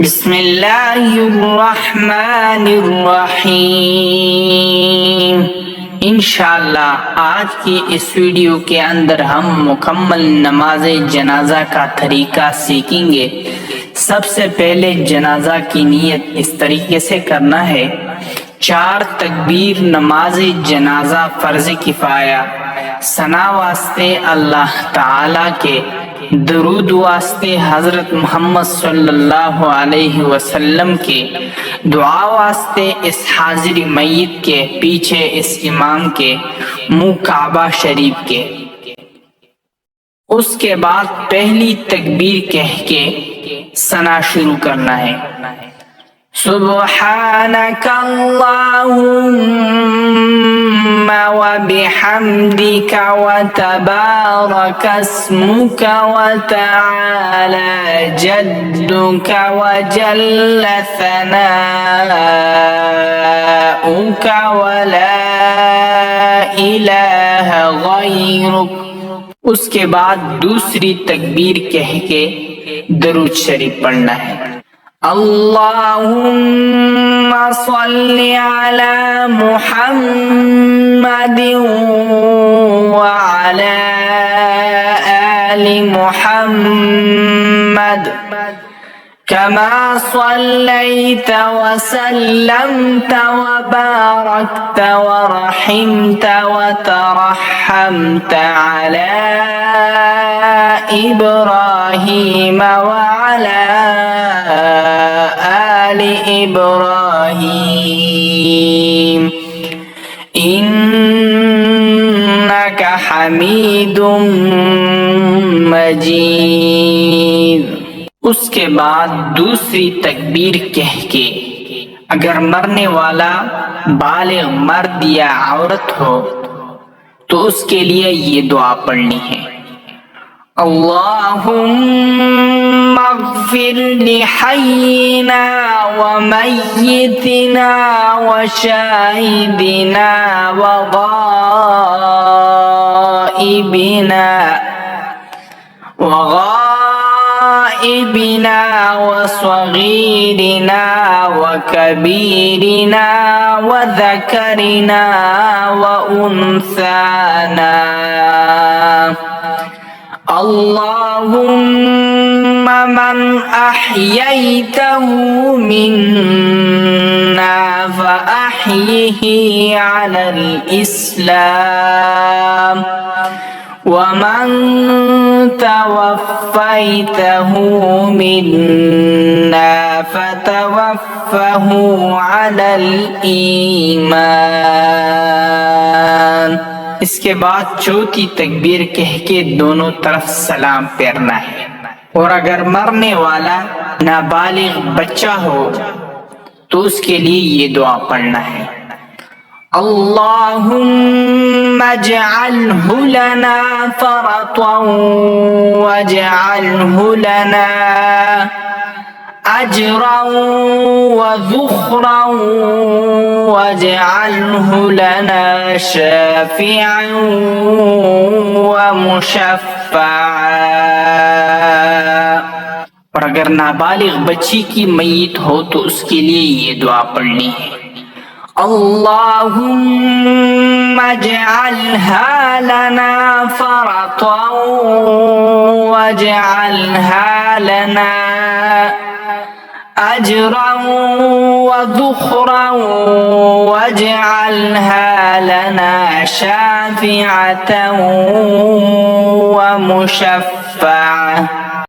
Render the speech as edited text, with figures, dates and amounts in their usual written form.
بسم اللہ الرحمن الرحیم۔ انشاءاللہ آج کی اس ویڈیو کے اندر ہم مکمل نماز جنازہ کا طریقہ سیکھیں گے۔ سب سے پہلے جنازہ کی نیت اس طریقے سے کرنا ہے: 4 تکبیر نماز جنازہ فرض کفایہ، ثنا واسطے اللہ تعالی کے، درود واسطے حضرت محمد صلی اللہ علیہ وسلم کے، دعا واسطے اس حاضر میت کے، پیچھے اس امام کے، منہ کعبہ شریف کے۔ اس کے بعد پہلی تکبیر کہہ کے ثنا شروع کرنا ہے: سبحانک اللہم وبحمدک وتبارک اسمک وتعالی جدک وجل ثناؤک ولا الہ غیرک۔ اس کے بعد دوسری تکبیر کہہ کے درود شریف پڑھنا ہے: اللہم صلی علی محمد وعلی آل محمد کما صلیت وسلمت وبارکت ورحمت وترحمت علی ابراہیم وعلی آل ابراہیم انک حمید مجید۔ اس کے بعد دوسری تکبیر کہہ کے اگر مرنے والا بالغ مرد یا عورت ہو تو اس کے لیے یہ دعا پڑھنی ہے: اللہم اغفر لحینا ومیتنا وشاہدنا وغائبنا وصغیرنا وکبیرنا وذکرنا وانثانا۔ اللہم من احییتہ منا فاحیہ علی الاسلام ومن توفیتہ منا فتوفہ علی الایمان۔ اس کے بعد چوتھی تکبیر کہہ کے دونوں طرف سلام پھیرنا ہے، اور اگر مرنے والا نابالغ بچہ ہو تو اس کے لیے یہ دعا پڑھنا ہے: اللہم اجعلہ لنا فرطا واجعلہ لنا اجرا وذخرا واجعلہ لنا شافعا ومشفعا۔ اور اگر نابالغ بچی کی میت ہو تو اس کے لیے یہ دعا پڑھنی ہے: اللہم اجعلها لنا فرطا واجعلها لنا اجرا وذخرا واجعلها لنا شافعة ومشفعة۔